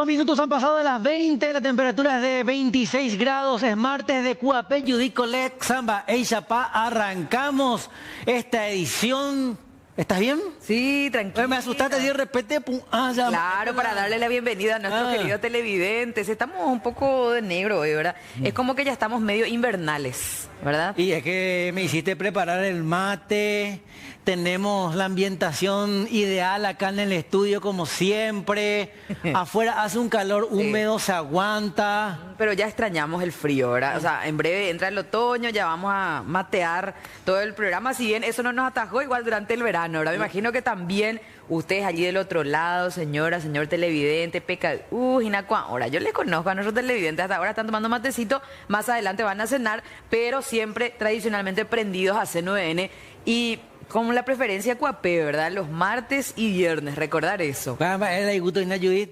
2 minutos han pasado de las 20, la temperatura es de 26 grados, es martes de Cuapé, Yudicolet, Samba, Eishapa. Arrancamos esta edición. ¿Estás bien? Sí, tranquilo. Me asustaste de repente. Ya. Claro, para darle la bienvenida a nuestros queridos televidentes. Estamos un poco de negro hoy, ¿verdad? Es como que ya estamos medio invernales, ¿verdad? Y es que me hiciste preparar el mate. Tenemos la ambientación ideal acá en el estudio, como siempre. Afuera hace un calor húmedo, se aguanta. Pero ya extrañamos el frío, ¿verdad? O sea, en breve entra el otoño, ya vamos a matear todo el programa. Si bien eso no nos atajó igual durante el verano, ¿verdad? Me imagino que también ustedes allí del otro lado, señora, señor televidente, Hinacua. Ahora, yo les conozco a nuestros televidentes, hasta ahora están tomando matecito, más adelante van a cenar, pero siempre tradicionalmente prendidos a C9N y con la preferencia Cuapé, ¿verdad? Los martes y viernes, recordar eso. Era gusto de Judith.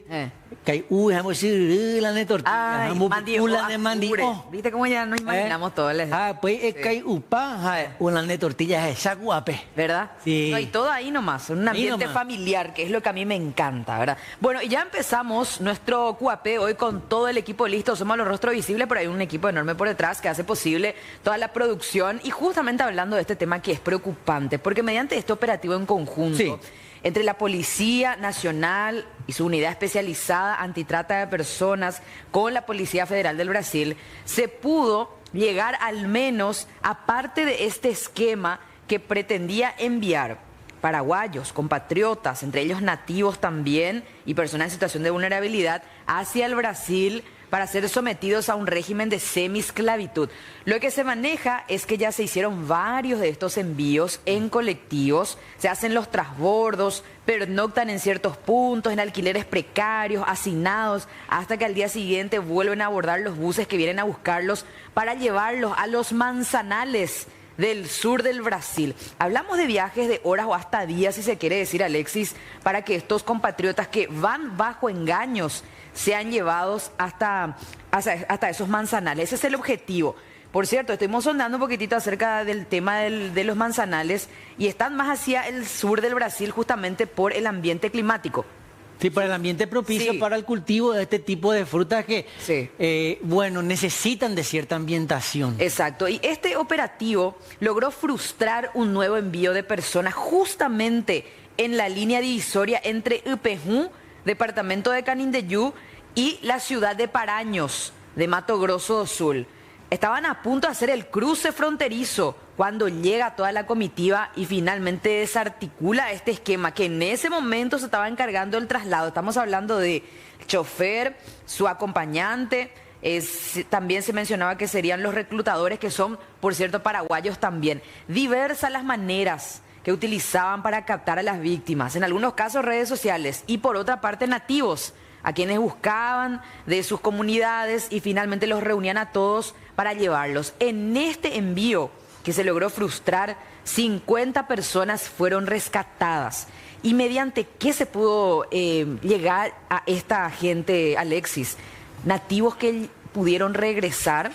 Que vamos a decir la de tortilla. ¿Viste cómo ya nos imaginamos todos? Pues es que hay una de tortillas esa Cuapé. ¿Verdad? Sí. No, y todo ahí nomás, un ambiente familiar, que es lo que a mí me encanta, ¿verdad? Bueno, y ya empezamos nuestro Cuapé hoy con todo el equipo listo. Somos los rostros visibles, pero hay un equipo enorme por detrás que hace posible toda la producción. Y justamente hablando de este tema que es preocupante, porque mediante este operativo en conjunto entre la Policía Nacional y su unidad especializada antitrata de personas con la Policía Federal del Brasil, se pudo llegar al menos a parte de este esquema que pretendía enviar paraguayos, compatriotas, entre ellos nativos también y personas en situación de vulnerabilidad, hacia el Brasil para ser sometidos a un régimen de semiesclavitud. Lo que se maneja es que ya se hicieron varios de estos envíos en colectivos, se hacen los trasbordos, pernoctan en ciertos puntos, en alquileres precarios, hacinados, hasta que al día siguiente vuelven a abordar los buses que vienen a buscarlos para llevarlos a los manzanales del sur del Brasil. Hablamos de viajes de horas o hasta días, si se quiere decir, Alexis, para que estos compatriotas que van bajo engaños sean llevados hasta esos manzanales. Ese es el objetivo. Por cierto, estuvimos sondando un poquitito acerca del tema de los manzanales y están más hacia el sur del Brasil justamente por el ambiente climático. Sí, para el ambiente propicio para el cultivo de este tipo de frutas que, necesitan de cierta ambientación. Exacto. Y este operativo logró frustrar un nuevo envío de personas justamente en la línea divisoria entre Ipejú, departamento de Canindeyú, y la ciudad de Paraños, de Mato Grosso do Sul. Estaban a punto de hacer el cruce fronterizo cuando llega toda la comitiva y finalmente desarticula este esquema que en ese momento se estaba encargando del traslado. Estamos hablando de chofer, su acompañante, también se mencionaba que serían los reclutadores, que son, por cierto, paraguayos también. Diversas las maneras que utilizaban para captar a las víctimas, en algunos casos redes sociales y por otra parte nativos, a quienes buscaban de sus comunidades y finalmente los reunían a todos para llevarlos. En este envío que se logró frustrar, 50 personas fueron rescatadas. ¿Y mediante qué se pudo llegar a esta gente, Alexis? Nativos que pudieron regresar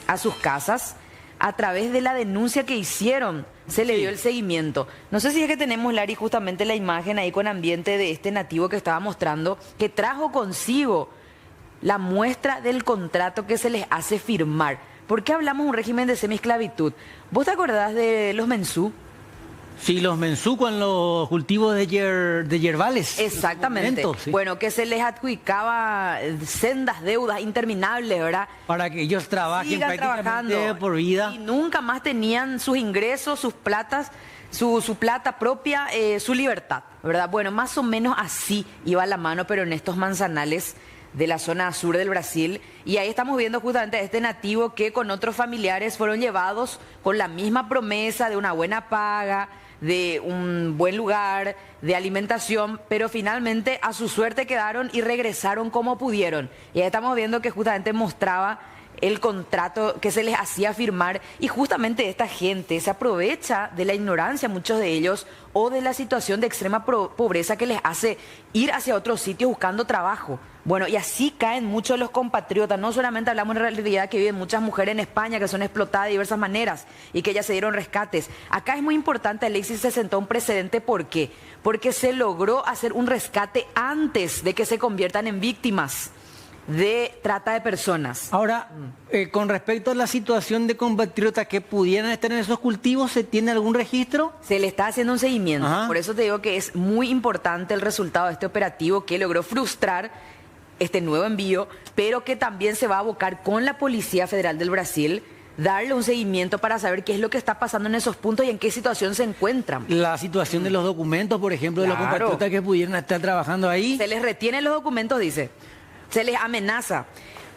a sus casas a través de la denuncia que hicieron. Se le dio el seguimiento. No sé si es que tenemos, Lari, justamente la imagen ahí con ambiente de este nativo que estaba mostrando, que trajo consigo la muestra del contrato que se les hace firmar. ¿Por qué hablamos de un régimen de semiesclavitud? ¿Vos te acordás de los mensú? Sí, los mensú con los cultivos de yerbales. Exactamente. Bueno, que se les adjudicaba sendas deudas interminables, ¿verdad? Para que ellos trabajen sigan prácticamente trabajando por vida. Y nunca más tenían sus ingresos, sus platas, su plata propia, su libertad, ¿verdad? Bueno, más o menos así iba la mano, pero en estos manzanales de la zona sur del Brasil. Y ahí estamos viendo justamente a este nativo que con otros familiares fueron llevados con la misma promesa de una buena paga, de un buen lugar, de alimentación, pero finalmente a su suerte quedaron y regresaron como pudieron. Y ahí estamos viendo que justamente mostraba el contrato que se les hacía firmar, y justamente esta gente se aprovecha de la ignorancia, muchos de ellos, o de la situación de extrema pobreza que les hace ir hacia otros sitios buscando trabajo. Bueno, y así caen muchos de los compatriotas. No solamente hablamos en realidad que viven muchas mujeres en España que son explotadas de diversas maneras y que ya se dieron rescates. Acá es muy importante, Alexis, se sentó un precedente. ¿Por qué? Porque se logró hacer un rescate antes de que se conviertan en víctimas de trata de personas. Ahora, con respecto a la situación de compatriotas que pudieran estar en esos cultivos, ¿se tiene algún registro? Se le está haciendo un seguimiento. Ajá. Por eso te digo que es muy importante el resultado de este operativo que logró frustrar este nuevo envío, pero que también se va a abocar con la Policía Federal del Brasil, darle un seguimiento para saber qué es lo que está pasando en esos puntos y en qué situación se encuentran. La situación de los documentos, por ejemplo, de los Claro. compatriotas que pudieran estar trabajando ahí. Se les retienen los documentos, dice. Se les amenaza.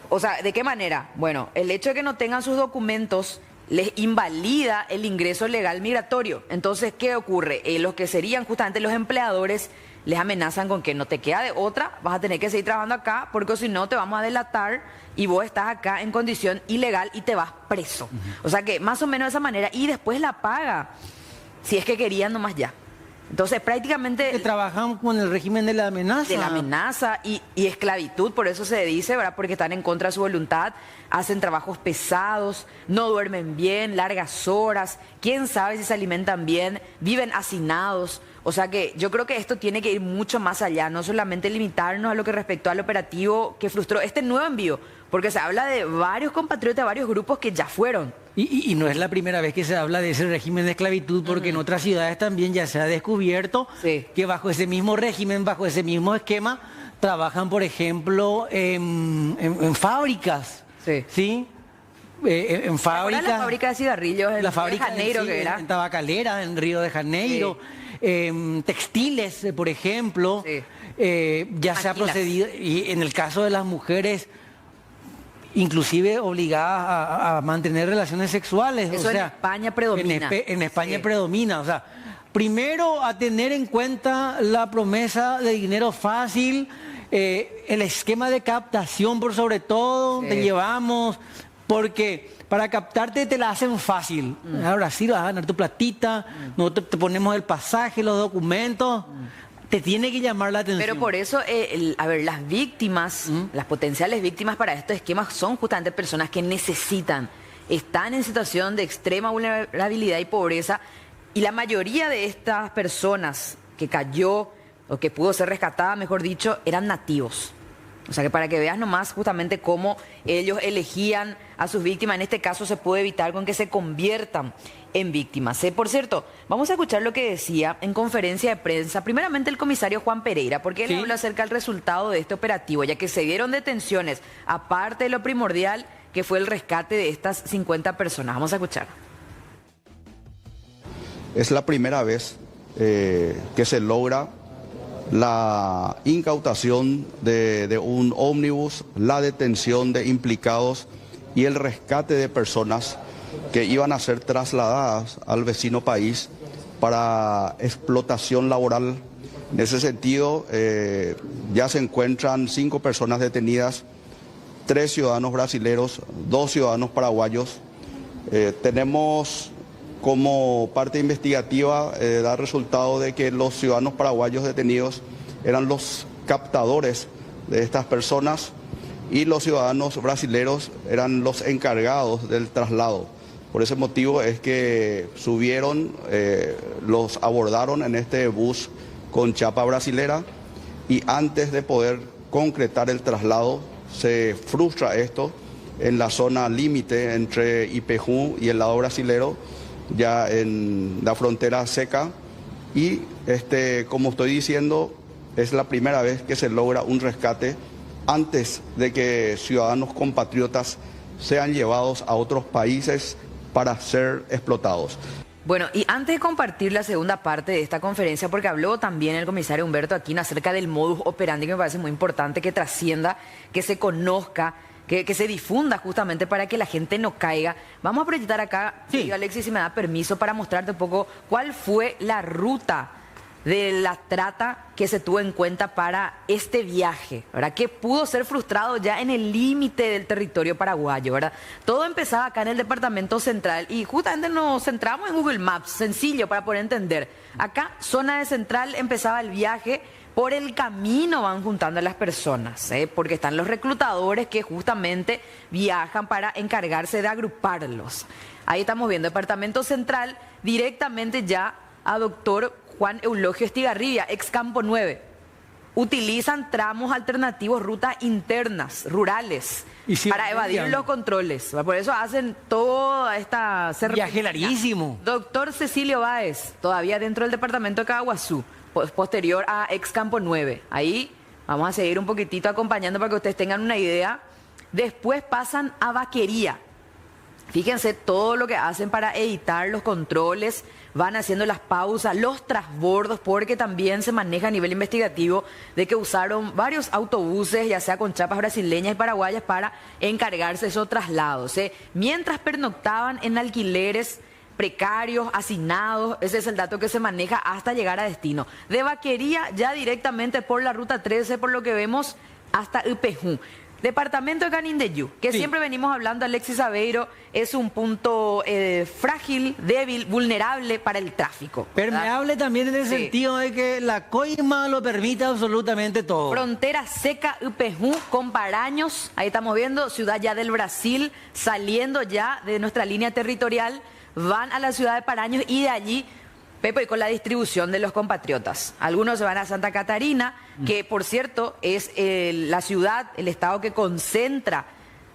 O sea, ¿de qué manera? Bueno, el hecho de que no tengan sus documentos les invalida el ingreso legal migratorio. Entonces, ¿qué ocurre? Los que serían justamente los empleadores les amenazan con que no te queda de otra, vas a tener que seguir trabajando acá, porque si no te vamos a delatar y vos estás acá en condición ilegal y te vas preso. O sea que más o menos de esa manera. Y después la paga, si es que querían nomás ya. Entonces prácticamente... Que trabajan con el régimen de la amenaza. De la amenaza y esclavitud, por eso se dice, ¿verdad? Porque están en contra de su voluntad, hacen trabajos pesados, no duermen bien, largas horas, quién sabe si se alimentan bien, viven hacinados. O sea que yo creo que esto tiene que ir mucho más allá, no solamente limitarnos a lo que respectó al operativo que frustró este nuevo envío, porque se habla de varios compatriotas, varios grupos que ya fueron. Y no es la primera vez que se habla de ese régimen de esclavitud, porque en otras ciudades también ya se ha descubierto que bajo ese mismo régimen, bajo ese mismo esquema, trabajan, por ejemplo, en fábricas. ¿Sí? En fábricas. La fábrica de cigarrillos en la Río fábrica de Janeiro, sí, que era. en Tabacalera, en Río de Janeiro. Textiles, por ejemplo. Ya se ha procedido, y en el caso de las mujeres, inclusive obligadas a mantener relaciones sexuales. Eso, o sea, en España predomina. En España predomina. O sea, primero a tener en cuenta la promesa de dinero fácil, el esquema de captación por sobre todo, te llevamos, porque para captarte te la hacen fácil. Ahora sí vas a ganar tu platita, nosotros te ponemos el pasaje, los documentos. Te tiene que llamar la atención. Pero por eso, a ver, las víctimas, las potenciales víctimas para estos esquemas son justamente personas que necesitan, están en situación de extrema vulnerabilidad y pobreza, y la mayoría de estas personas que cayó, o que pudo ser rescatada, mejor dicho, eran nativos. O sea que para que veas nomás justamente cómo ellos elegían a sus víctimas, en este caso se puede evitar con que se conviertan en víctimas. Por cierto, vamos a escuchar lo que decía en conferencia de prensa, primeramente el comisario Juan Pereira, porque él habló acerca del resultado de este operativo, ya que se dieron detenciones, aparte de lo primordial que fue el rescate de estas 50 personas. Vamos a escuchar. Es la primera vez que se logra la incautación de un ómnibus, la detención de implicados y el rescate de personas que iban a ser trasladadas al vecino país para explotación laboral. En ese sentido, ya se encuentran 5 personas detenidas, 3 ciudadanos brasileños, 2 ciudadanos paraguayos. Tenemos como parte investigativa da resultado de que los ciudadanos paraguayos detenidos eran los captadores de estas personas y los ciudadanos brasileños eran los encargados del traslado. Por ese motivo es que subieron, los abordaron en este bus con chapa brasilera, y antes de poder concretar el traslado se frustra esto en la zona límite entre Ipejú y el lado brasilero, ya en la frontera seca, y como estoy diciendo, es la primera vez que se logra un rescate antes de que ciudadanos compatriotas sean llevados a otros países para ser explotados. Bueno, y antes de compartir la segunda parte de esta conferencia, porque habló también el comisario Humberto Aquino acerca del modus operandi, que me parece muy importante que trascienda, que se conozca, que se difunda justamente para que la gente no caiga. Vamos a proyectar acá, Alexis, si me da permiso, para mostrarte un poco cuál fue la ruta de la trata que se tuvo en cuenta para este viaje, ¿verdad? Que pudo ser frustrado ya en el límite del territorio paraguayo, ¿verdad? Todo empezaba acá en el departamento central y justamente nos centramos en Google Maps, sencillo para poder entender. Acá, zona de central, empezaba el viaje. Por el camino van juntando a las personas, porque están los reclutadores que justamente viajan para encargarse de agruparlos. Ahí estamos viendo departamento central, directamente ya a doctor Juan Eulogio Estigarribia, ex Campo 9. Utilizan tramos alternativos, rutas internas, rurales, para evadir los controles. Por eso hacen toda esta... Viaje larguísimo. Doctor Cecilio Báez, todavía dentro del departamento de Caguazú, posterior a ex Campo 9. Ahí vamos a seguir un poquitito acompañando para que ustedes tengan una idea. Después pasan a Vaquería. Fíjense todo lo que hacen para evitar los controles, van haciendo las pausas, los transbordos, porque también se maneja a nivel investigativo de que usaron varios autobuses, ya sea con chapas brasileñas y paraguayas, para encargarse de esos traslados. Mientras pernoctaban en alquileres precarios, hacinados, ese es el dato que se maneja hasta llegar a destino. De Vaquería ya directamente por la ruta 13, por lo que vemos, hasta Ipejú. Departamento de Canindeyú, que siempre venimos hablando, Alexis Aveiro, es un punto frágil, débil, vulnerable para el tráfico, ¿verdad? Permeable también en el sentido de que la coima lo permite absolutamente todo. Frontera seca, Ipejú, con Paraños, ahí estamos viendo, ciudad ya del Brasil, saliendo ya de nuestra línea territorial, van a la ciudad de Paraños y de allí, Pepe, y con la distribución de los compatriotas. Algunos se van a Santa Catarina, que por cierto es la ciudad, el estado que concentra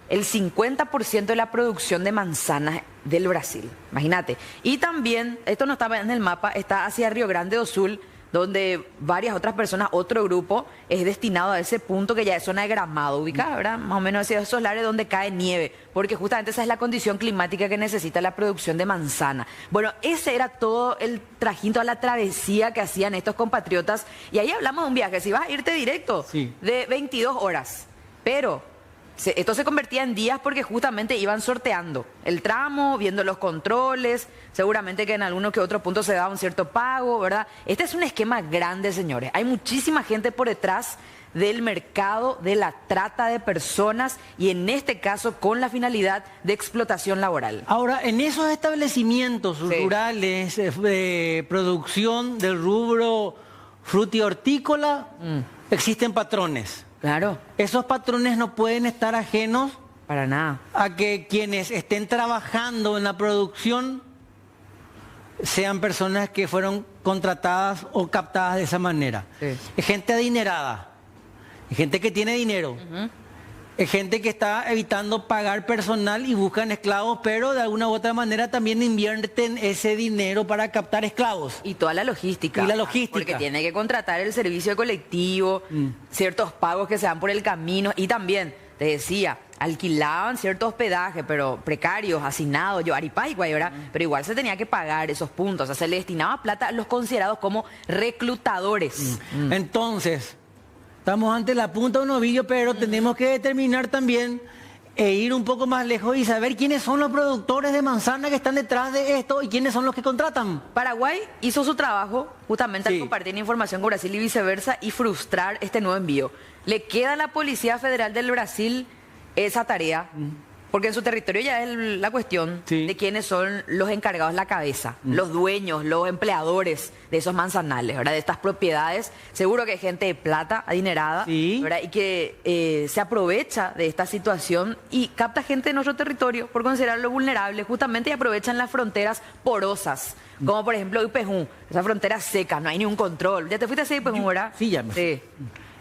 el 50% de la producción de manzanas del Brasil. Imagínate. Y también, esto no estaba en el mapa, está hacia Río Grande do Sul, donde varias otras personas, otro grupo, es destinado a ese punto que ya es zona de Gramado, ubicada, ¿verdad? Más o menos hacia esos lares donde cae nieve, porque justamente esa es la condición climática que necesita la producción de manzana. Bueno, ese era todo el trajín, toda la travesía que hacían estos compatriotas, y ahí hablamos de un viaje, si vas a irte directo, de 22 horas, pero... esto se convertía en días porque justamente iban sorteando el tramo, viendo los controles, seguramente que en algunos que otros puntos se daba un cierto pago, ¿verdad? Este es un esquema grande, señores. Hay muchísima gente por detrás del mercado de la trata de personas y en este caso con la finalidad de explotación laboral. Ahora, en esos establecimientos rurales de producción del rubro frutihortícola, existen patrones. Claro. Esos patrones no pueden estar ajenos para nada a que quienes estén trabajando en la producción sean personas que fueron contratadas o captadas de esa manera. Es gente adinerada, es gente que tiene dinero, es gente que está evitando pagar personal y buscan esclavos, pero de alguna u otra manera también invierten ese dinero para captar esclavos. Y toda la logística. Y la logística. Porque tiene que contratar el servicio colectivo, ciertos pagos que se dan por el camino. Y también, te decía, alquilaban cierto hospedaje, pero precarios, hacinados, ¿verdad? Pero igual se tenía que pagar esos puntos. O sea, se le destinaba plata a los considerados como reclutadores. Entonces... estamos ante la punta de un ovillo, pero tenemos que determinar también e ir un poco más lejos y saber quiénes son los productores de manzana que están detrás de esto y quiénes son los que contratan. Paraguay hizo su trabajo justamente al compartir información con Brasil y viceversa y frustrar este nuevo envío. Le queda a la Policía Federal del Brasil esa tarea, porque en su territorio ya es la cuestión de quiénes son los encargados, la cabeza, los dueños, los empleadores de esos manzanales, ¿verdad? De estas propiedades. Seguro que hay gente de plata, adinerada, ¿verdad? Y que se aprovecha de esta situación y capta gente de nuestro territorio por considerarlo vulnerable, justamente, y aprovechan las fronteras porosas, como por ejemplo Ipejú, esa frontera seca, no hay ni un control. ¿Ya te fuiste a Ipejú, verdad? Sí, ya me fui.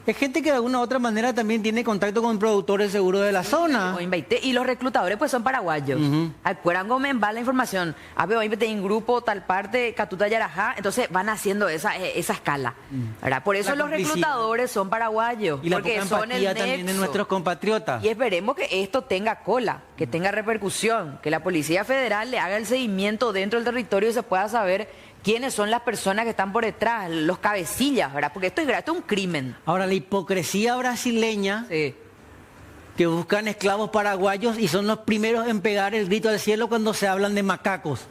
Es gente que de alguna u otra manera también tiene contacto con productores seguros de la zona. Y los reclutadores pues son paraguayos. Acuerdan cómo va la información. A ver, hoy en grupo, tal parte, Catuta Yarajá. Entonces van haciendo esa escala. ¿Verdad? Por eso los reclutadores son paraguayos. Y la porque poca empatía también de nuestros compatriotas. Y esperemos que esto tenga cola, que tenga repercusión, que la Policía Federal le haga el seguimiento dentro del territorio y se pueda saber quiénes son las personas que están por detrás, los cabecillas, ¿verdad? Porque esto es un crimen. Ahora, la hipocresía brasileña, que buscan esclavos paraguayos y son los primeros en pegar el grito al cielo cuando se hablan de macacos.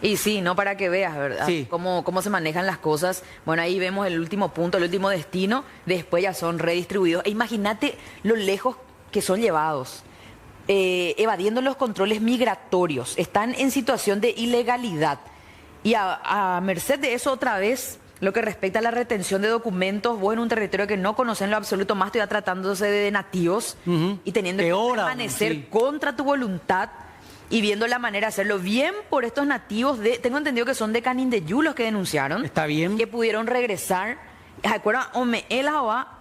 Y sí, no para que veas, ¿verdad? Sí. Cómo se manejan las cosas. Bueno, ahí vemos el último punto, el último destino, después ya son redistribuidos. E imagínate lo lejos que son llevados, evadiendo los controles migratorios, están en situación de ilegalidad. Y a merced de eso otra vez, lo que respecta a la retención de documentos, vos en un territorio que no conocen en lo absoluto, más todavía tratándose de nativos y teniendo que Peor aún, permanecer sí. contra tu voluntad y viendo la manera de hacerlo bien por estos nativos tengo entendido que son de Canindeyú los que denunciaron. Está bien. Que pudieron regresar. ¿Acuerdan?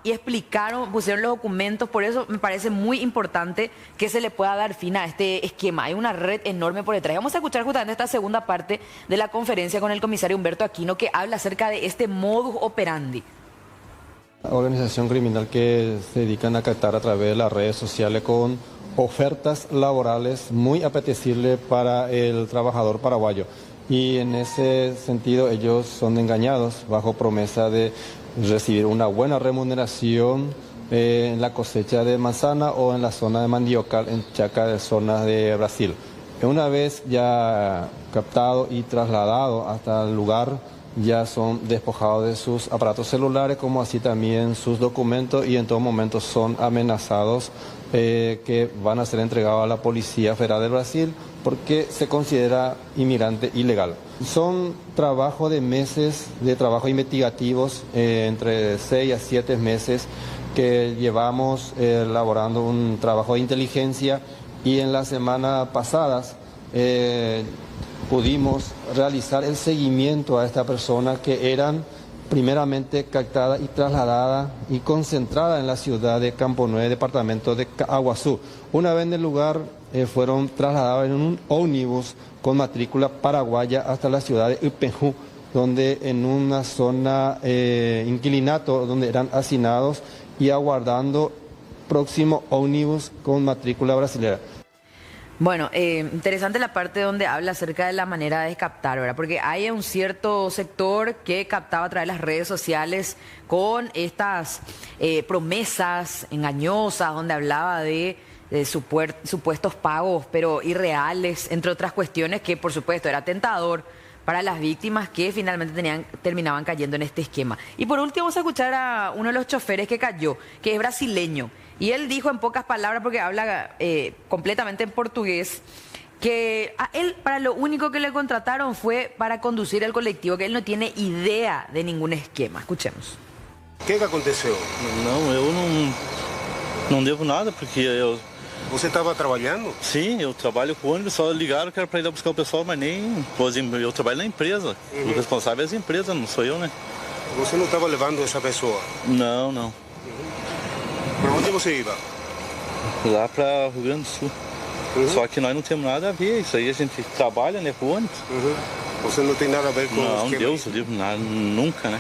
Y explicaron, pusieron los documentos, por eso me parece muy importante que se le pueda dar fin a este esquema. Hay una red enorme por detrás. Vamos a escuchar justamente esta segunda parte de la conferencia con el comisario Humberto Aquino, que habla acerca de este modus operandi. Organización criminal que se dedican a captar a través de las redes sociales con ofertas laborales muy apetecibles para el trabajador paraguayo. Y en ese sentido ellos son engañados bajo promesa de recibir una buena remuneración en la cosecha de manzana o en la zona de mandiocal en Chaca, de zonas de Brasil. Una vez ya captado y trasladado hasta el lugar, ya son despojados de sus aparatos celulares, como así también sus documentos, y en todo momento son amenazados que van a ser entregados a la Policía Federal de Brasil porque se considera inmigrante ilegal. Son trabajos de meses, de trabajo investigativos, entre 6 a 7 meses, que llevamos elaborando un trabajo de inteligencia, y en las semanas pasadas pudimos realizar el seguimiento a esta persona que eran primeramente captada y trasladada y concentrada en la ciudad de Campo Nueve, departamento de Aguazú. Una vez en el lugar, fueron trasladados en un ómnibus con matrícula paraguaya hasta la ciudad de Ipejú, donde en una zona inquilinato, donde eran hacinados y aguardando próximo ómnibus con matrícula brasileña. Bueno, interesante la parte donde habla acerca de la manera de captar, ¿verdad? Porque hay un cierto sector que captaba a través de las redes sociales con estas promesas engañosas, donde hablaba de supuestos pagos, pero irreales, entre otras cuestiones que, por supuesto, era tentador para las víctimas que finalmente terminaban cayendo en este esquema. Y por último, vamos a escuchar a uno de los choferes que cayó, que es brasileño. Y él dijo en pocas palabras, porque habla completamente en portugués, que a él para lo único que le contrataron fue para conducir el colectivo, que él no tiene idea de ningún esquema. Escuchemos. O que aconteceu? Não, eu não devo nada, porque eu... Você estava trabalhando? Sim, eu trabalho com ônibus, só ligaram que era para ir lá buscar o pessoal, mas nem... Eu trabalho na empresa, o responsável é a empresa, não sou eu, né? Você não estava levando essa pessoa? Não, não. Para onde você ia? Lá para Rio Grande do Sul. Só que nós não temos nada a ver, isso aí a gente trabalha, né, com ônibus. Você não tem nada a ver com Não, o esquema? Deus livre, nada, nunca, né?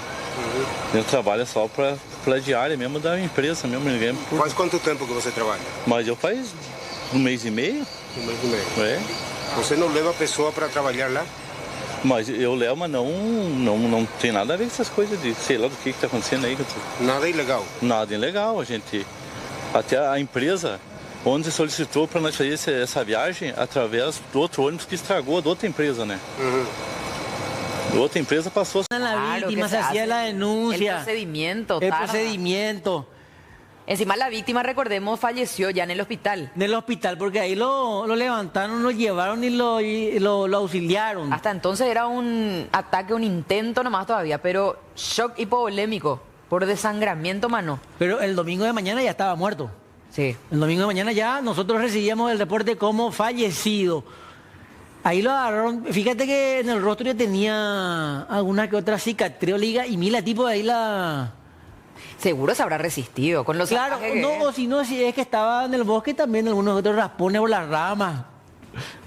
Eu trabalho só para diária mesmo da empresa mesmo, ninguém... Faz quanto tempo que você trabalha? Mas eu faz 1 mês e meio, Um mês e meio. é. Você não leva a pessoa para trabalhar lá? Mas eu levo, mas não tem nada a ver com essas coisas de, sei lá, do que está acontecendo aí. Nada ilegal. Nada ilegal, a gente... Até a empresa, onde solicitou para nós fazer essa viagem através do outro ônibus que estragou, da outra empresa, né? Outra empresa passou... A la Claro, víctima que se hacía la el denuncia, procedimiento. el tarda. procedimiento Encima la víctima, recordemos, falleció ya en el hospital. del hospital, porque ahí lo levantaron, lo llevaron y lo auxiliaron. Hasta entonces era un ataque, un intento nomás todavía, pero shock hipovolémico por desangramiento, mano. Pero el domingo de mañana ya estaba muerto. Sí. El domingo de mañana ya nosotros recibíamos el reporte como fallecido. Ahí lo agarraron. Fíjate que en el rostro ya tenía alguna que otra cicatriz, liga, y mira, tipo ahí la... Seguro se habrá resistido con los Claro, salvajes que no, es. o si no, si es que estaba en el bosque también algunos otros raspones por las ramas.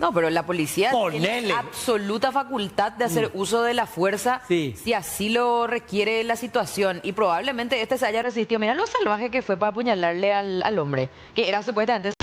No, pero la policía Ponele. tiene absoluta facultad de hacer uso de la fuerza Sí. si así lo requiere la situación. Y probablemente este se haya resistido. Mira lo salvaje que fue para apuñalarle al hombre, que era supuestamente...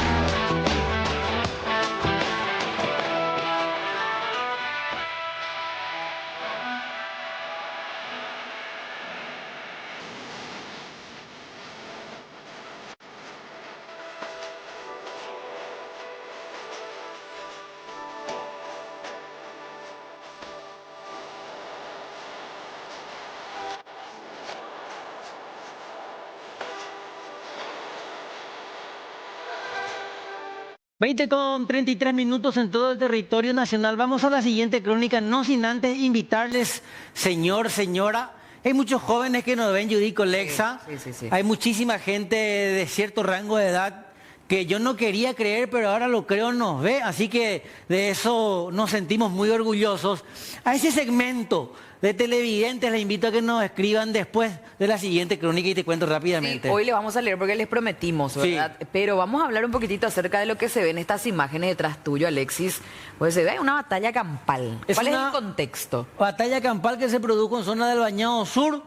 20:33 en todo el territorio nacional. Vamos a la siguiente crónica, no sin antes invitarles, señor, señora. Hay muchos jóvenes que nos ven, Yudico Lexa. Sí. Hay muchísima gente de cierto rango de edad que yo no quería creer, pero ahora lo creo, nos ve. Así que de eso nos sentimos muy orgullosos. A ese segmento de televidentes les invito a que nos escriban después de la siguiente crónica y te cuento rápidamente. Sí, hoy le vamos a leer porque les prometimos, ¿verdad? Sí. Pero vamos a hablar un poquitito acerca de lo que se ve en estas imágenes detrás tuyo, Alexis. Pues se ve una batalla campal. ¿Cuál es el contexto? Batalla campal que se produjo en zona del Bañado Sur.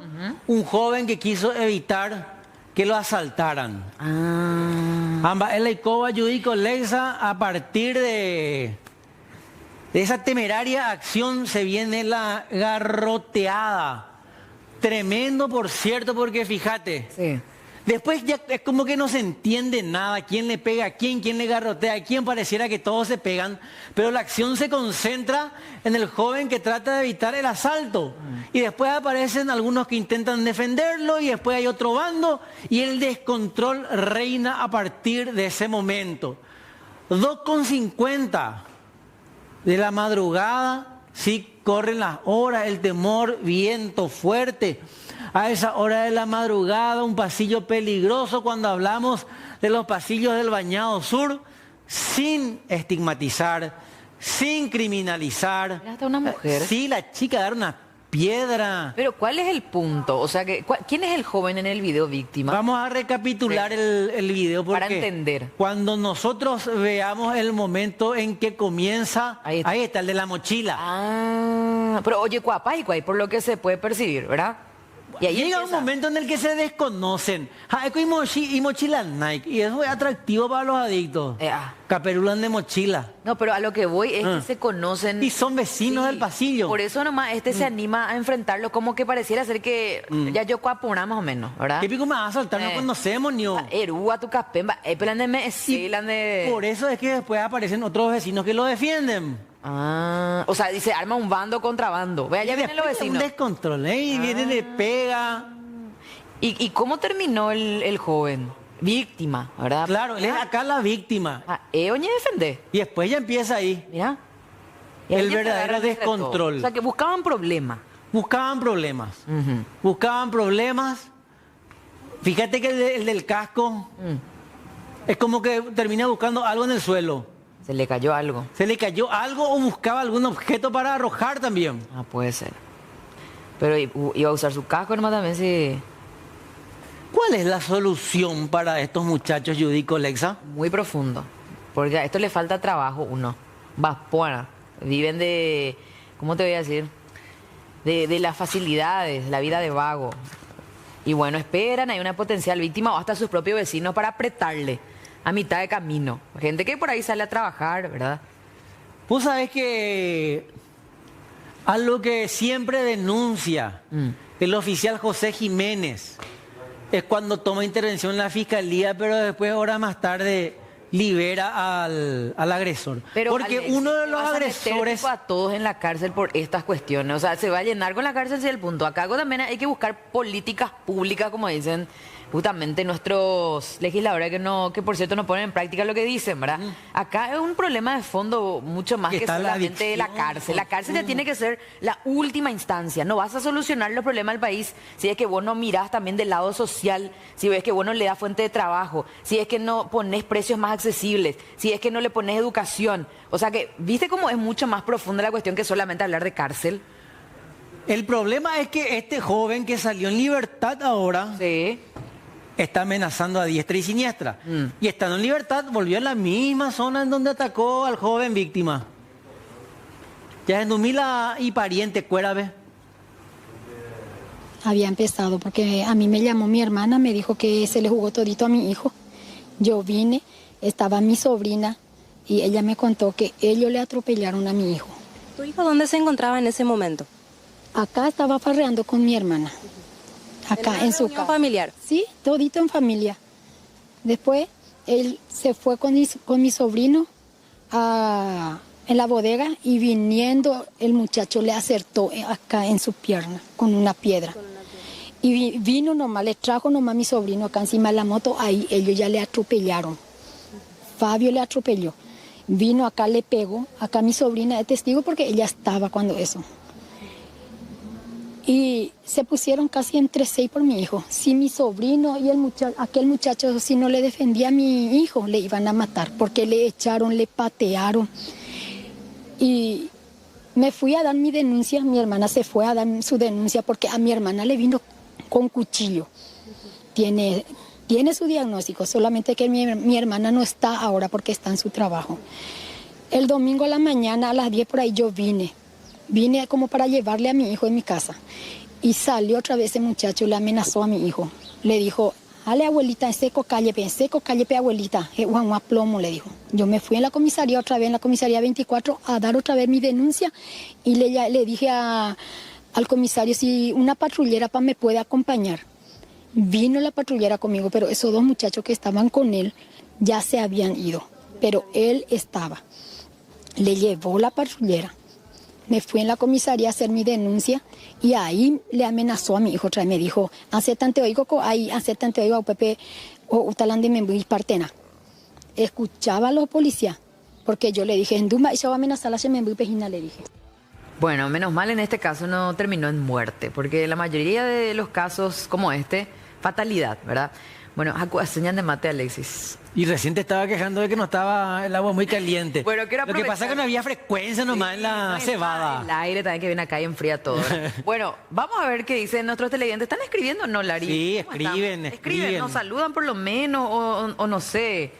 Un joven que quiso evitar que lo asaltaran. Ambas el Coba, Yudico Lexa, a partir de esa temeraria acción se viene la garroteada. Tremendo, por cierto, porque fíjate, sí. Después ya es como que no se entiende nada, quién le pega a quién le garrotea a quién, pareciera que todos se pegan, pero la acción se concentra en el joven que trata de evitar el asalto. Y después aparecen algunos que intentan defenderlo y después hay otro bando y el descontrol reina a partir de ese momento. 2:50 de la madrugada, sí corren las horas, el temor, viento fuerte. A esa hora de la madrugada, un pasillo peligroso cuando hablamos de los pasillos del Bañado Sur, sin estigmatizar, sin criminalizar. Mira, hasta una mujer. Sí, la chica dar una piedra. Pero ¿cuál es el punto? O sea, ¿quién es el joven en el video víctima? Vamos a recapitular el video porque para entender. Cuando nosotros veamos el momento en que comienza, ahí está el de la mochila. Pero oye, cuapay, por lo que se puede percibir, ¿verdad? Y ahí llega un momento en el que se desconocen. Y mochila Nike. Y eso es atractivo para los adictos. Caperulan de mochila. No, pero a lo que voy es que se conocen. Y son vecinos del pasillo. Por eso nomás se anima a enfrentarlo, como que pareciera ser que ya yo cuapona más o menos, ¿verdad? ¿Qué pico me vas a saltar? No conocemos ni un. Erúa, tu capemba, Por eso es que después aparecen otros vecinos que lo defienden. O sea, dice, arma un bando contra bando. Vea, ya vienen los vecinos. Un descontrol, y viene de pega. ¿Y cómo terminó el joven? Víctima, ¿verdad? Claro, él es acá la víctima. Oñe defende. Y después ya empieza ahí. Mira. El verdadero descontrol. O sea, que buscaban problemas. Buscaban problemas. Buscaban problemas. Fíjate que el del casco es como que termina buscando algo en el suelo. Se le cayó algo. Se le cayó algo o buscaba algún objeto para arrojar también. Puede ser. Pero iba a usar su casco nomás también, sí. ¿Cuál es la solución para estos muchachos, Yudico Lexa? Muy profundo. Porque a esto le falta trabajo, uno. Vaspona. Viven de, ¿cómo te voy a decir? De las facilidades, la vida de vago. Y bueno, esperan, hay una potencial víctima o hasta sus propios vecinos para apretarle a mitad de camino. Gente que por ahí sale a trabajar, ¿verdad? Vos sabés que algo que siempre denuncia el oficial José Jiménez es cuando toma intervención en la fiscalía, pero después, horas más tarde, libera al agresor. Pero, porque Alexis, uno de los agresores... a todos en la cárcel por estas cuestiones. O sea, se va a llenar con la cárcel, si es el punto. Acá también hay que buscar políticas públicas, como dicen justamente nuestros legisladores, que por cierto no ponen en práctica lo que dicen, ¿verdad? Acá es un problema de fondo mucho más que solamente la cárcel. La cárcel ya tiene que ser la última instancia. No vas a solucionar los problemas del país si es que vos no mirás también del lado social, si ves que vos no le das fuente de trabajo, si es que no pones precios más accesibles, si es que no le pones educación. O sea que, ¿viste cómo es mucho más profunda la cuestión que solamente hablar de cárcel? El problema es que este joven que salió en libertad ahora... Sí. Está amenazando a diestra y siniestra. Y estando en libertad, volvió a la misma zona en donde atacó al joven víctima. Ya en Humila y pariente, Cuérave. Había empezado porque a mí me llamó mi hermana, me dijo que se le jugó todito a mi hijo. Yo vine, estaba mi sobrina y ella me contó que ellos le atropellaron a mi hijo. ¿Tu hijo dónde se encontraba en ese momento? Acá estaba farreando con mi hermana. Acá en su casa. ¿Familiar? Sí, todito en familia. Después él se fue con mi sobrino en la bodega y viniendo el muchacho le acertó acá en su pierna con una piedra. Y vino nomás, le trajo nomás mi sobrino acá encima de la moto, ahí ellos ya le atropellaron. Fabio le atropelló. Vino acá, le pegó, acá mi sobrina es testigo porque ella estaba cuando eso. Y se pusieron casi entre 6 por mi hijo. Si mi sobrino y aquel muchacho, si no le defendía a mi hijo, le iban a matar, porque le echaron, le patearon. Y me fui a dar mi denuncia, mi hermana se fue a dar su denuncia, porque a mi hermana le vino con cuchillo. Tiene su diagnóstico, solamente que mi hermana no está ahora porque está en su trabajo. El domingo a la mañana, a las 10 por ahí, yo vine como para llevarle a mi hijo en mi casa. Y salió otra vez ese muchacho, le amenazó a mi hijo. Le dijo, ale abuelita, en seco calle, abuelita, guan plomo, le dijo. Yo me fui en la comisaría otra vez, en la comisaría 24, a dar otra vez mi denuncia. Y le dije al comisario si una patrullera me puede acompañar. Vino la patrullera conmigo, pero esos 2 muchachos que estaban con él ya se habían ido. Pero él estaba. Le llevó la patrullera. Me fui en la comisaría a hacer mi denuncia y ahí le amenazó a mi hijo otra vez. Me dijo, aceptante oigo, Pepe, o utalande me voy partena. Escuchaba a los policías, porque yo le dije, en Duma, yo voy a amenazar a la me voy pejina, le dije. Bueno, menos mal en este caso no terminó en muerte, porque la mayoría de los casos como este, fatalidad, ¿verdad? Bueno, señal de mate, Alexis. Y recién te estaba quejando de que no estaba el agua muy caliente. Bueno, quiero Lo que pasa es que no había frecuencia nomás en la cebada. El aire también que viene acá y enfría todo, ¿verdad? Bueno, vamos a ver qué dicen nuestros televidentes. ¿Están escribiendo o no, Lari? Sí, escriben. Nos saludan por lo menos, o no sé,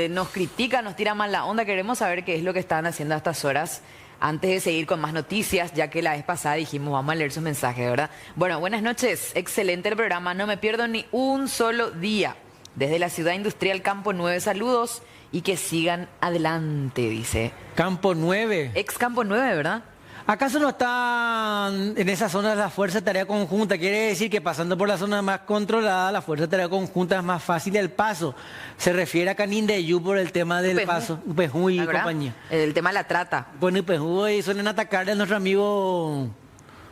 nos critican, nos tiran mal la onda. Queremos saber qué es lo que están haciendo a estas horas. Antes de seguir con más noticias, ya que la vez pasada dijimos, vamos a leer sus mensajes, ¿verdad? Bueno, buenas noches, excelente el programa, no me pierdo ni un solo día. Desde la ciudad industrial Campo 9, saludos y que sigan adelante, dice. Campo 9. Ex Campo 9, ¿verdad? ¿Acaso no están en esa zona la Fuerza de Tarea Conjunta? Quiere decir que pasando por la zona más controlada, la Fuerza de Tarea Conjunta es más fácil el paso. Se refiere a Canindeyú por el tema del paso, Upejú y compañía. El tema de la trata. Bueno, Upejú y suelen atacar a nuestro amigo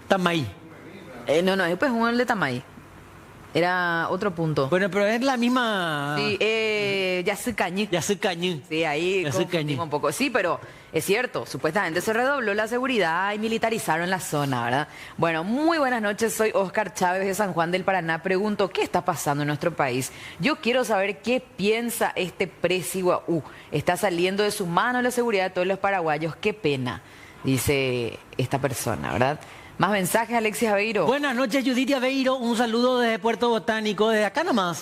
Tamay. No, es Upejú el de Tamay. Era otro punto. Bueno, pero es la misma... Sí, Yacycañí. Yacycañí. Sí, ahí confundimos un poco. Sí, pero es cierto, supuestamente se redobló la seguridad y militarizaron la zona, ¿verdad? Bueno, muy buenas noches, soy Oscar Chávez de San Juan del Paraná. Pregunto, ¿qué está pasando en nuestro país? Yo quiero saber qué piensa este Presiguaú. Está saliendo de sus manos la seguridad de todos los paraguayos. Qué pena, dice esta persona, ¿verdad? Más mensajes, Alexis Aveiro. Buenas noches, Judith Aveiro. Un saludo desde Puerto Botánico, desde acá nomás,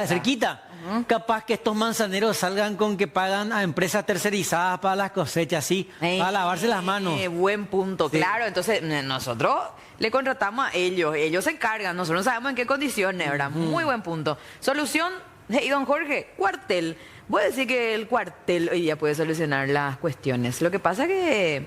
cerquita. Capaz que estos manzaneros salgan con que pagan a empresas tercerizadas para las cosechas, sí, para lavarse las manos. Buen punto, sí. Claro. Entonces, nosotros le contratamos a ellos. Ellos se encargan. Nosotros no sabemos en qué condiciones, ¿verdad? Muy buen punto. Solución, y don Jorge, cuartel. Voy a decir que el cuartel hoy día puede solucionar las cuestiones. Lo que pasa que...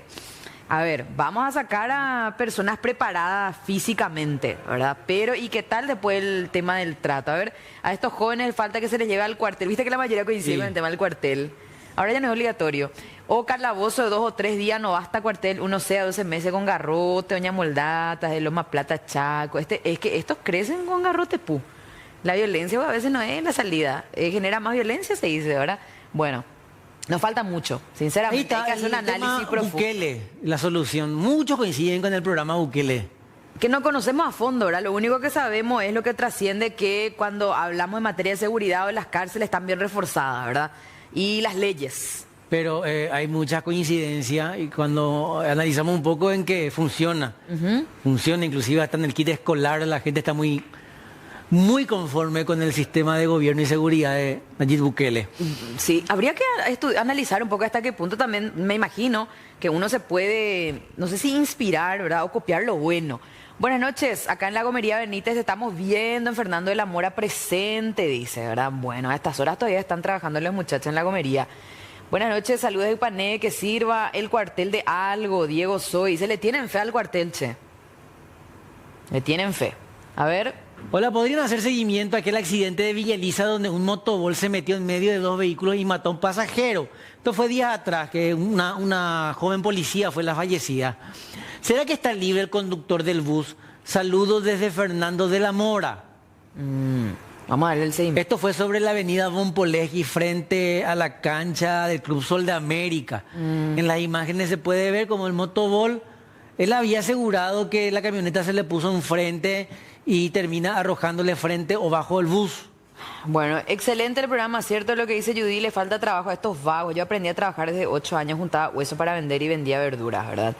A ver, vamos a sacar a personas preparadas físicamente, ¿verdad? Pero, ¿y qué tal después el tema del trato? A ver, a estos jóvenes falta que se les lleve al cuartel. Viste que la mayoría coincide con el tema del cuartel. Ahora ya no es obligatorio. O calabozo de 2 o 3 días, no basta cuartel, 1 sea 12 meses con garrote, doña Moldatas, de Loma Plata, Chaco. Es que estos crecen con garrote, pu. La violencia a veces no es la salida. Genera más violencia, se dice, ¿verdad? Bueno. Nos falta mucho, sinceramente. Hay que hacer un análisis profundo. Bukele, la solución. Muchos coinciden con el programa Bukele. Que no conocemos a fondo, ¿verdad? Lo único que sabemos es lo que trasciende que cuando hablamos en materia de seguridad, las cárceles están bien reforzadas, ¿verdad? Y las leyes. Pero hay mucha coincidencia y cuando analizamos un poco en que funciona. Funciona, inclusive hasta en el kit escolar la gente está muy conforme con el sistema de gobierno y seguridad de Nayib Bukele. Sí, habría que analizar un poco hasta qué punto también, me imagino, que uno se puede, no sé si inspirar, ¿verdad? O copiar lo bueno. Buenas noches, acá en la Gomería Benítez estamos viendo en Fernando de la Mora presente, dice, ¿verdad? Bueno, a estas horas todavía están trabajando los muchachos en la Gomería. Buenas noches, saludos de Ipané, que sirva el cuartel de algo, Diego Soy. Se le tienen fe al cuartel, che. Le tienen fe. A ver... Hola, ¿podrían hacer seguimiento a aquel accidente de Villa Elisa donde un motobol se metió en medio de 2 vehículos y mató a un pasajero? Esto fue días atrás, que una joven policía fue la fallecida. ¿Será que está libre el conductor del bus? Saludos desde Fernando de la Mora. Vamos a darle el seguimiento. Esto fue sobre la avenida Von Polegi frente a la cancha del Club Sol de América. En las imágenes se puede ver como el motobol, él había asegurado que la camioneta se le puso enfrente y termina arrojándole frente o bajo el bus. Bueno, excelente el programa, cierto lo que dice Judy, le falta trabajo a estos vagos. Yo aprendí a trabajar desde 8 años, juntaba hueso para vender y vendía verduras, ¿verdad?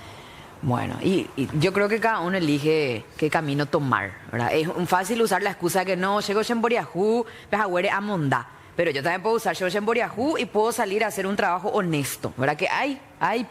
Bueno, y yo creo que cada uno elige qué camino tomar, ¿verdad? Es fácil usar la excusa que no, llego en Boriajú, pejahuere a mondá. Pero yo también puedo usar llego en Boriajú y puedo salir a hacer un trabajo honesto, ¿verdad? Que hay,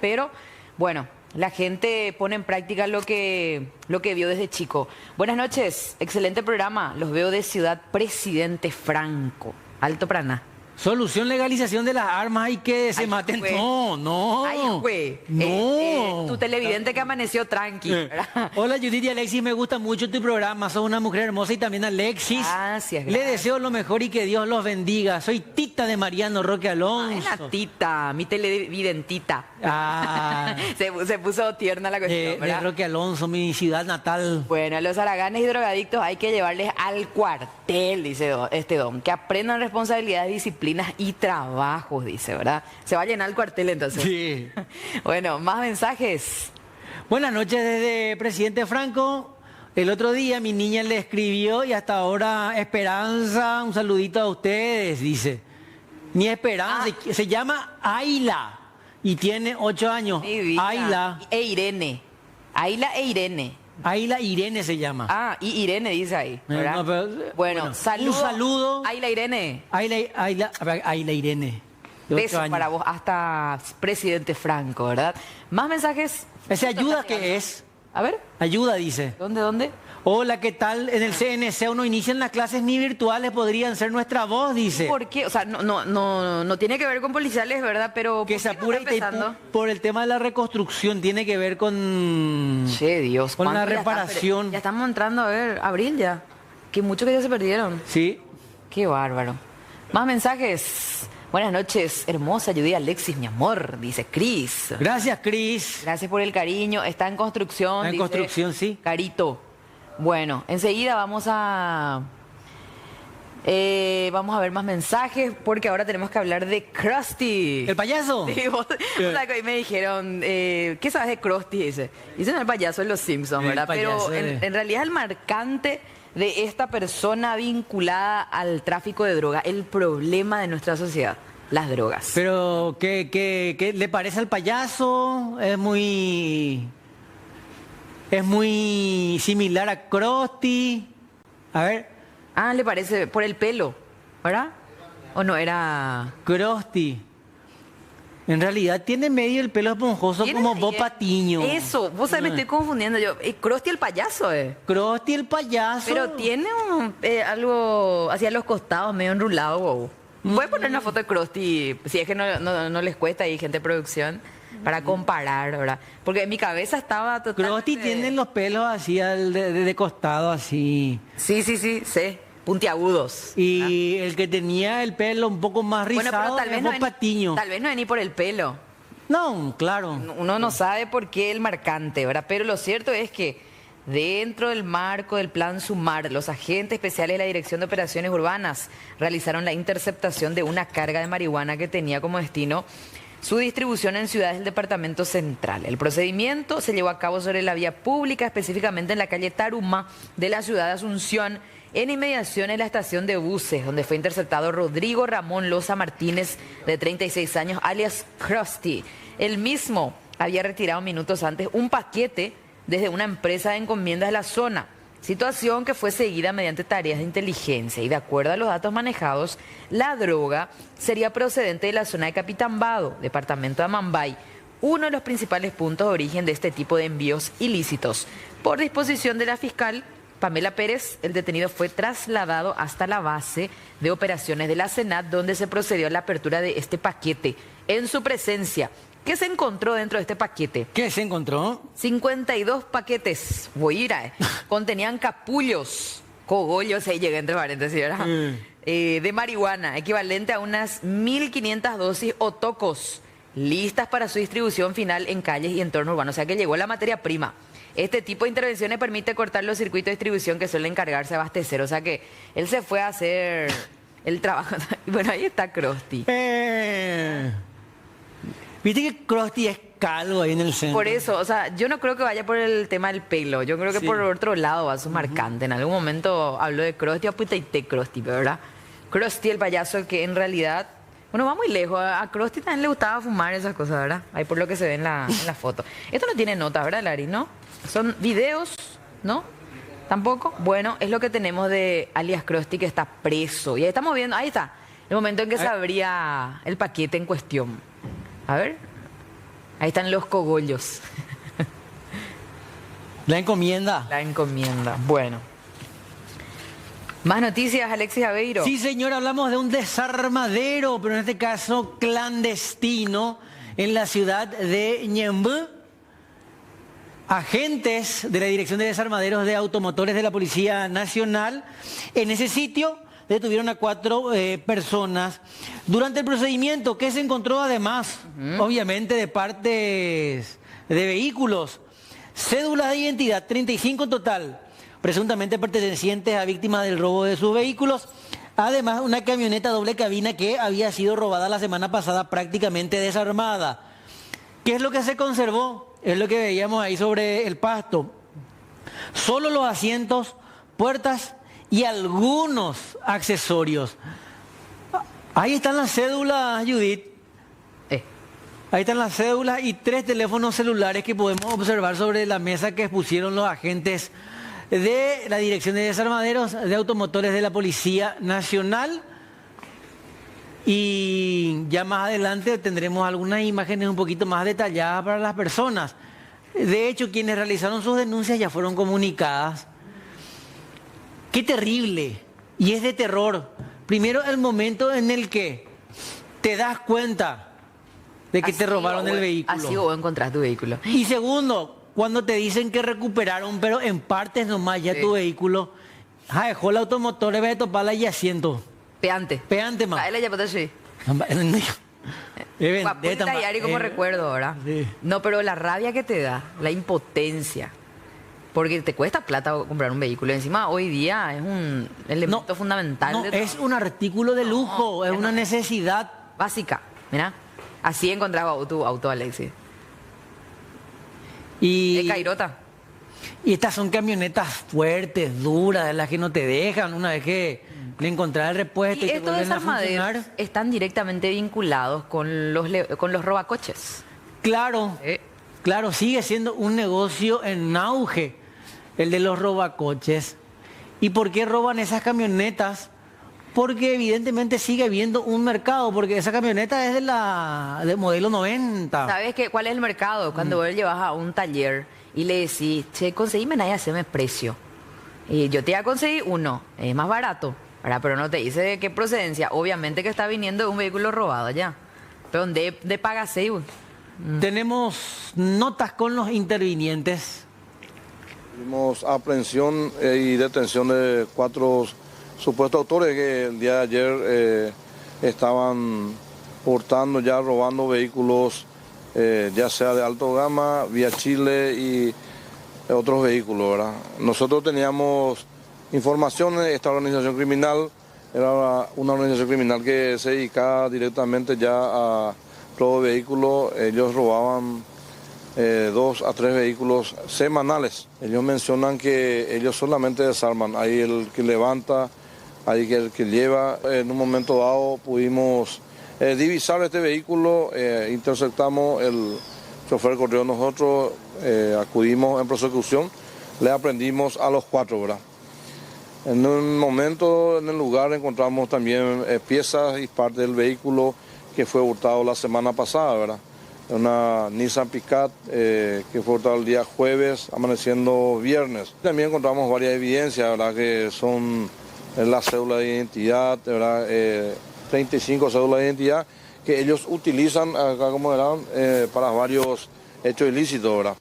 pero bueno, la gente pone en práctica lo que vio desde chico. Buenas noches, excelente programa, los veo de Ciudad Presidente Franco, Alto Praná. Solución, legalización de las armas y que se Ay, maten. güey. No. Ay, güey. No. Tu televidente que amaneció tranqui, ¿verdad? Hola Judith y Alexis, me gusta mucho tu programa, sos una mujer hermosa y también Alexis. Gracias, Le gracias. deseo lo mejor y que Dios los bendiga. Soy Tita de Mariano Roque Ay, Alonso. la tita, mi televidentita. Ah, Se puso tierna la cuestión, de ¿verdad? Roque Alonso, mi ciudad natal. Bueno, a los haraganes y drogadictos hay que llevarles al cuartel, dice este don. Que aprendan responsabilidades, disciplinas y trabajos, dice, ¿verdad? Se va a llenar el cuartel entonces. Sí. Bueno, más mensajes. Buenas noches desde Presidente Franco. El otro día mi niña le escribió y hasta ahora Esperanza, un saludito a ustedes, dice. Ni Esperanza, se llama Ayla y tiene 8 años. Mi vida. Ayla. E Irene. Ayla e Irene. Ayla Irene se llama. Ah, y Irene dice ahí, ¿verdad? No, pero, bueno, bueno, saludo. un saludo. Ayla Irene. Ayla Irene. de 8 Beso años. para vos, hasta Presidente Franco, ¿verdad? Más mensajes. ¿Ese ayuda qué es? A ver, Ayuda, dice. ¿dónde? Hola, ¿qué tal? En el CNC no inician las clases ni virtuales, podrían ser nuestra voz, dice. ¿Por qué? O sea, no tiene que ver con policiales, ¿verdad? Pero Que ¿por se qué no apure está empezando? por el tema de la reconstrucción, tiene que ver con... Che, Dios. Con la ¿cuánto ya reparación. ya estamos entrando a ver, abril ya. Que mucho que ya se perdieron. Sí. Qué bárbaro. Más mensajes. Buenas noches, hermosa Judy Alexis, mi amor, dice Cris. Gracias, Cris. Gracias por el cariño. Está en construcción. Está en dice construcción, sí. Carito. Bueno, enseguida vamos a ver más mensajes porque ahora tenemos que hablar de Krusty. ¿El payaso? Sí, vos sabés que hoy me dijeron, ¿qué sabes de Krusty? Dicen el payaso en Los Simpsons, El ¿verdad? Pero payaso de- en realidad el marcante de esta persona vinculada al tráfico de droga, el problema de nuestra sociedad, las drogas. Pero, ¿qué le parece al payaso? Es muy similar a Krusty. A ver, Ah, le parece por el pelo, ¿verdad? ¿O no era...? Krusty. En realidad tiene medio el pelo esponjoso ¿Tiene- como Bob Patiño. Eso, vos sabés, me estoy confundiendo yo. Krusty el payaso, Krusty el payaso. Pero tiene algo hacia los costados, medio enrulado, wow. Voy a poner una foto de Krusty, si es que no les cuesta ahí, gente de producción, para comparar, ¿verdad? Porque en mi cabeza estaba totalmente... Krusty tiene los pelos así de costado, así. Sí, puntiagudos. Y el que tenía el pelo un poco más Bueno, rizado pero tal vez es no Bob Patiño. tal vez no es ni por el pelo. No, claro. Uno no sabe por qué el marcante, ¿verdad? Pero lo cierto es que dentro del marco del Plan Sumar, los agentes especiales de la Dirección de Operaciones Urbanas realizaron la interceptación de una carga de marihuana que tenía como destino su distribución en ciudades del Departamento Central. El procedimiento se llevó a cabo sobre la vía pública, específicamente en la calle Taruma de la ciudad de Asunción, en inmediación de la estación de buses, donde fue interceptado Rodrigo Ramón Loza Martínez, de 36 años, alias Krusty. El mismo había retirado minutos antes un paquete desde una empresa de encomiendas de la zona, situación que fue seguida mediante tareas de inteligencia y de acuerdo a los datos manejados, la droga sería procedente de la zona de Capitambado, departamento de Amambay, uno de los principales puntos de origen de este tipo de envíos ilícitos. Por disposición de la fiscal Pamela Pérez, el detenido fue trasladado hasta la base de operaciones de la SENAT, donde se procedió a la apertura de este paquete. En su presencia, ¿qué se encontró dentro de este paquete? ¿Qué se encontró? 52 paquetes, contenían capullos, cogollos, ahí llegué entre paréntesis, ¿verdad? De marihuana, equivalente a unas 1.500 dosis o tocos, listas para su distribución final en calles y entornos urbanos. O sea que llegó la materia prima. este tipo de intervenciones permite cortar los circuitos de distribución que suelen encargarse de abastecer. O sea que él se fue a hacer el trabajo. Bueno, ahí está Krusty. Viste que Krusty es calvo ahí en el centro. Por eso, o sea, yo no creo que vaya por el tema del pelo. Yo creo que por otro lado va su marcante. En algún momento habló de Krusty, apuitaite Krusty, ¿verdad? Krusty, el payaso que en realidad... Bueno, va muy lejos. A Krusty también le gustaba fumar esas cosas, ¿verdad? Ahí por lo que se ve en la foto. Esto no tiene nota, ¿verdad, Lari? ¿No? Son videos, ¿no? ¿Tampoco? Bueno, es lo que tenemos de alias Krusty, que está preso. Y ahí estamos viendo, ahí está, el momento en que se abría el paquete en cuestión. A ver. Ahí están los cogollos. La encomienda. La encomienda. Bueno. Más noticias, Alexis Aveiro. Sí, señor, hablamos de un desarmadero, pero en este caso clandestino, en la ciudad de Ñemby. Agentes de la Dirección de Desarmaderos de Automotores de la Policía Nacional en ese sitio detuvieron a 4 personas. Durante el procedimiento, que se encontró además, obviamente, de partes de vehículos, cédulas de identidad, 35 en total, presuntamente pertenecientes a víctimas del robo de sus vehículos. Además, una camioneta doble cabina que había sido robada la semana pasada, prácticamente desarmada. ¿Qué es lo que se conservó? Es lo que veíamos ahí sobre el pasto. Solo los asientos, puertas y algunos accesorios. Ahí están las cédulas, Judith. Ahí están las cédulas y 3 teléfonos celulares que podemos observar sobre la mesa que expusieron los agentes de la Dirección de Desarmaderos de Automotores de la Policía Nacional. Y ya más adelante tendremos algunas imágenes un poquito más detalladas para las personas. De hecho, quienes realizaron sus denuncias ya fueron comunicadas. ¡Qué terrible! Y es de terror. Primero, el momento en el que te das cuenta de que te robaron el vehículo. Así o encontrás tu vehículo. Y segundo, cuando te dicen que recuperaron, pero en partes nomás ya tu vehículo. Dejó el automotor, debe de toparla y asiento. Peante. Peante más. Ahí le llamaste así. Guapita y Ari como recuerdo, ¿verdad? Sí. No, pero la rabia que te da, la impotencia. Porque te cuesta plata comprar un vehículo. Encima, hoy día es un elemento fundamental. No, es un artículo de lujo, es una necesidad básica. Mira, así encontraba tu auto, Alexis. Y Cairota. Y estas son camionetas fuertes, duras, de las que no te dejan una vez que le encontrás el repuesto y te estos vuelven a desarmaderos funcionar. están directamente vinculados con los robacoches. Claro, claro, sigue siendo un negocio en auge el de los robacoches. ¿Y por qué roban esas camionetas? Porque evidentemente sigue habiendo un mercado, porque esa camioneta es de modelo 90. ¿Sabes cuál es el mercado? Cuando vos llevas a un taller y le decís, che, conseguime nadie, haceme precio. Y yo te voy a conseguir uno, es más barato, ¿verdad? Pero no te dice de qué procedencia. Obviamente que está viniendo de un vehículo robado allá. Pero de Pagasei. Tenemos notas con los intervinientes. Tuvimos aprehensión y detención de 4 supuestos autores que el día de ayer estaban hurtando, ya robando vehículos, ya sea de alto gama, vía Chile y otros vehículos, ¿verdad? Nosotros teníamos información, esta organización criminal era una organización criminal que se dedicaba directamente ya a robo de vehículos. Ellos robaban 2 a 3 vehículos semanales. Ellos mencionan que ellos solamente desarman, ahí el que levanta, ahí el que lleva. En un momento dado pudimos divisar este vehículo, interceptamos, el chofer corrió, nosotros acudimos en prosecución, le aprendimos a los 4, ¿verdad? En un momento en el lugar encontramos también piezas y parte del vehículo que fue hurtado la semana pasada, ¿verdad? Una Nissan Pickup que fue hurtado el día jueves, amaneciendo viernes. También encontramos varias evidencias, ¿verdad? Que son la cédula de identidad, ¿verdad? 35 cédulas de identidad que ellos utilizan acá, como verán, para varios hechos ilícitos, ¿verdad?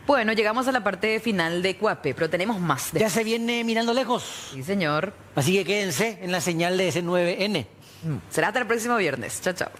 Bueno, llegamos a la parte final de Cuape, pero tenemos más. Ya se viene mirando lejos. Sí, señor. Así que quédense en la señal de ese 9N. Será hasta el próximo viernes. Chao, chao.